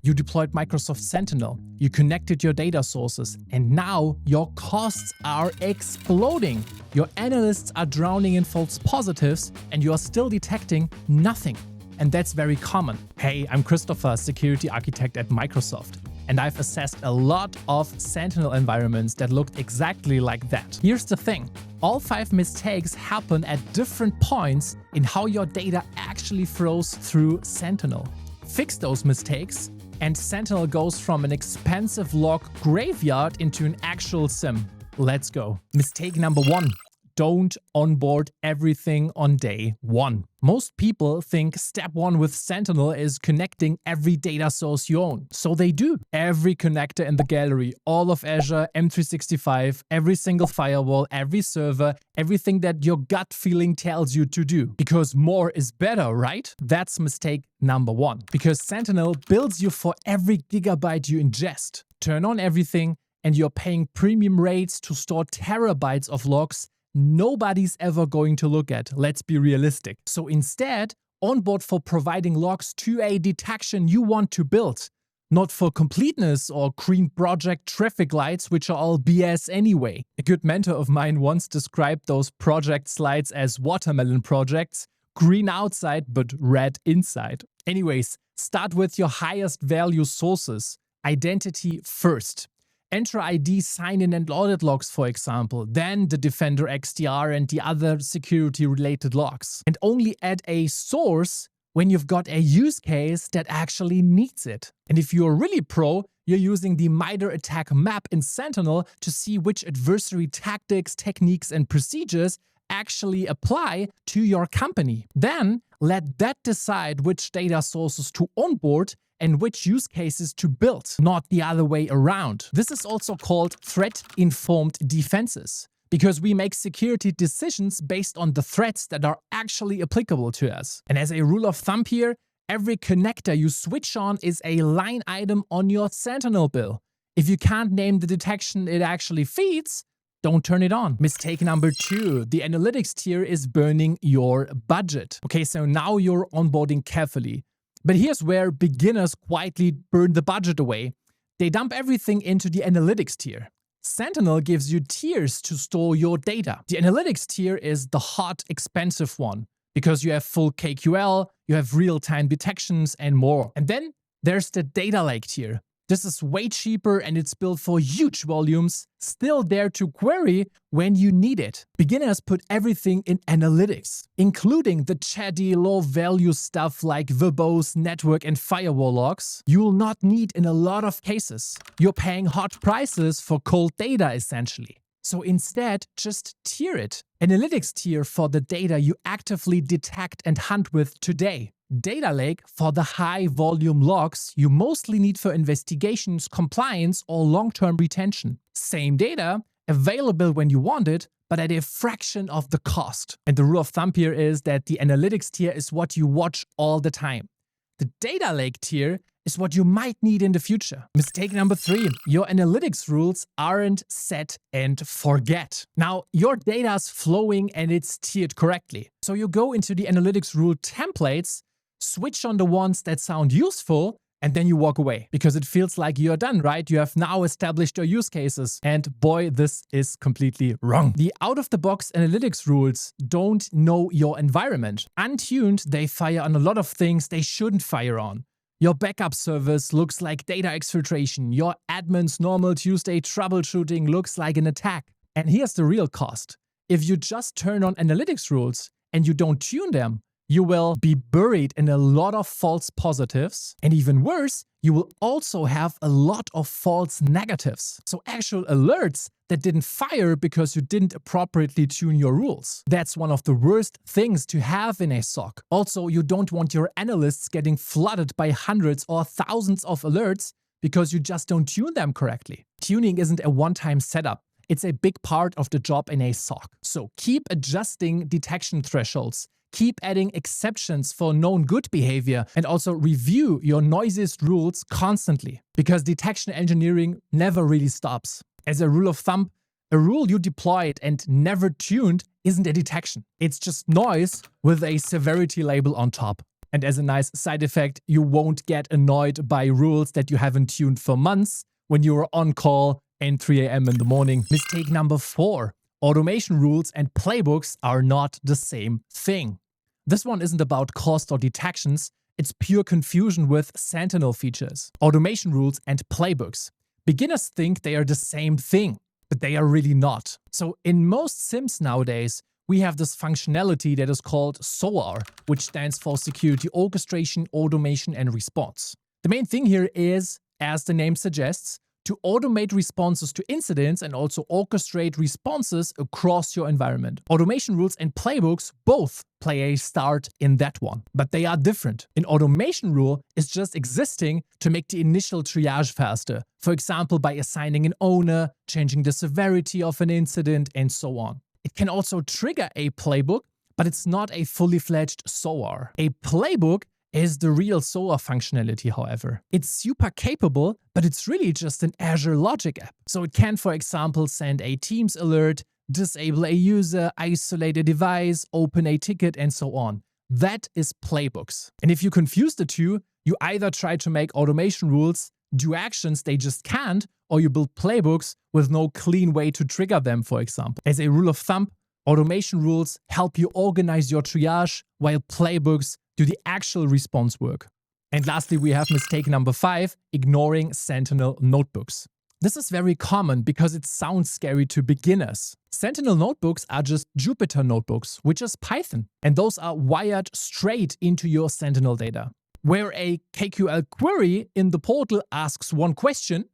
You deployed Microsoft Sentinel, you connected your data sources, and now your costs are exploding. Your analysts are drowning in false positives, and you are still detecting nothing. And that's very common. Hey, I'm Christopher, security architect at Microsoft, and I've assessed a lot of Sentinel environments that looked exactly like that. Here's the thing. All 5 mistakes happen at different points in how your data actually flows through Sentinel. Fix those mistakes, and Sentinel goes from an expensive log graveyard into an actual SIEM. Let's go. Mistake number 1. Don't onboard everything on day 1. Most people think step 1 with Sentinel is connecting every data source you own. So they do. Every connector in the gallery, all of Azure, M365, every single firewall, every server, everything that your gut feeling tells you to do. Because more is better, right? That's mistake number 1. Because Sentinel bills you for every gigabyte you ingest. Turn on everything, and you're paying premium rates to store terabytes of logs nobody's ever going to look at. Let's be realistic. So instead, onboard for providing logs to a detection you want to build, not for completeness or green project traffic lights, which are all BS anyway. A good mentor of mine once described those project slides as watermelon projects, green outside but red inside. Anyways, start with your highest value sources. Identity first. Enter ID, sign-in and audit logs, for example, then the Defender XDR and the other security-related logs. And only add a source when you've got a use case that actually needs it. And if you're really pro, you're using the MITRE ATT&CK map in Sentinel to see which adversary tactics, techniques, and procedures actually apply to your company. Then let that decide which data sources to onboard and which use cases to build, not the other way around. This is also called threat-informed defenses, because we make security decisions based on the threats that are actually applicable to us. And as a rule of thumb here, every connector you switch on is a line item on your Sentinel bill. If you can't name the detection it actually feeds, don't turn it on. Mistake number 2, the analytics tier is burning your budget. Okay, so now you're onboarding carefully. But here's where beginners quietly burn the budget away. They dump everything into the analytics tier. Sentinel gives you tiers to store your data. The analytics tier is the hot, expensive one, because you have full KQL, you have real-time detections, and more. And then there's the data lake tier. This is way cheaper and it's built for huge volumes, still there to query when you need it. Beginners put everything in analytics, including the chatty, low-value stuff like verbose, network, and firewall logs you will not need in a lot of cases. You're paying hot prices for cold data, essentially. So instead, just tier it. Analytics tier for the data you actively detect and hunt with today. Data lake for the high volume logs you mostly need for investigations, compliance, or long-term retention. Same data, available when you want it, but at a fraction of the cost. And the rule of thumb here is that the analytics tier is what you watch all the time. The data lake tier is what you might need in the future. Mistake number 3, your analytics rules aren't set and forget. Now, your data is flowing and it's tiered correctly. So you go into the analytics rule templates, switch on the ones that sound useful, and then you walk away because it feels like you're done, right? You have now established your use cases. And boy, this is completely wrong. The out-of-the-box analytics rules don't know your environment. Untuned, they fire on a lot of things they shouldn't fire on. Your backup service looks like data exfiltration. Your admin's normal Tuesday troubleshooting looks like an attack. And here's the real cost. If you just turn on analytics rules and you don't tune them, you will be buried in a lot of false positives, and even worse, you will also have a lot of false negatives. So actual alerts that didn't fire because you didn't appropriately tune your rules. That's one of the worst things to have in a SOC. Also, you don't want your analysts getting flooded by hundreds or thousands of alerts because you just don't tune them correctly. Tuning isn't a one-time setup. It's a big part of the job in a SOC. So keep adjusting detection thresholds. Keep adding exceptions for known good behavior, and also review your noisiest rules constantly, because detection engineering never really stops. As a rule of thumb, a rule you deployed and never tuned isn't a detection. It's just noise with a severity label on top. And as a nice side effect, you won't get annoyed by rules that you haven't tuned for months when you're on call at 3 a.m. in the morning. Mistake number 4. Automation rules and playbooks are not the same thing. This one isn't about cost or detections, it's pure confusion with Sentinel features. Automation rules and playbooks. Beginners think they are the same thing, but they are really not. So in most sims nowadays, we have this functionality that is called SOAR, which stands for Security Orchestration, Automation, and Response. The main thing here is, as the name suggests, to automate responses to incidents and also orchestrate responses across your environment. Automation rules and playbooks both play a start in that one, but they are different. An automation rule is just existing to make the initial triage faster, for example by assigning an owner, changing the severity of an incident, and so on. It can also trigger a playbook, but it's not a fully fledged SOAR. A playbook is the real SOAR functionality, however. It's super capable, but it's really just an Azure Logic app. So it can, for example, send a Teams alert, disable a user, isolate a device, open a ticket, and so on. That is playbooks. And if you confuse the two, you either try to make automation rules do actions they just can't, or you build playbooks with no clean way to trigger them, for example. As a rule of thumb, automation rules help you organize your triage, while playbooks do the actual response work. And lastly, we have mistake number 5, ignoring Sentinel notebooks. This is very common because it sounds scary to beginners. Sentinel notebooks are just Jupyter notebooks, which is Python, and those are wired straight into your Sentinel data. Where a KQL query in the portal asks one question,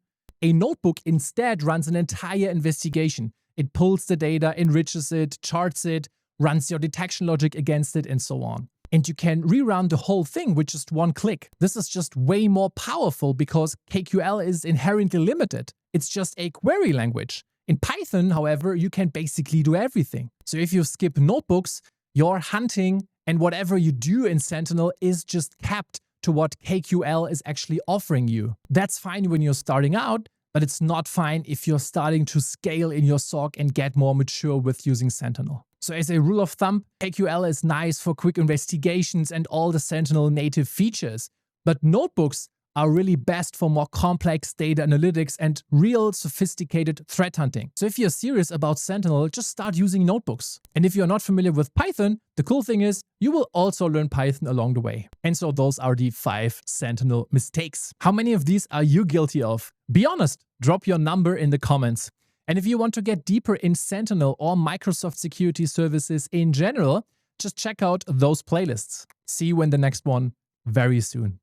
a notebook instead runs an entire investigation. It pulls the data, enriches it, charts it, runs your detection logic against it, and so on. And you can rerun the whole thing with just one click. This is just way more powerful because KQL is inherently limited. It's just a query language. In Python, however, you can basically do everything. So if you skip notebooks, your hunting and whatever you do in Sentinel is just capped to what KQL is actually offering you. That's fine when you're starting out, but it's not fine if you're starting to scale in your SOC and get more mature with using Sentinel. So as a rule of thumb, KQL is nice for quick investigations and all the Sentinel native features, but notebooks are really best for more complex data analytics and real sophisticated threat hunting. So if you're serious about Sentinel, just start using notebooks. And if you're not familiar with Python, the cool thing is you will also learn Python along the way. And so those are the 5 Sentinel mistakes. How many of these are you guilty of? Be honest, drop your number in the comments. And if you want to get deeper in Sentinel or Microsoft security services in general, just check out those playlists. See you in the next one very soon.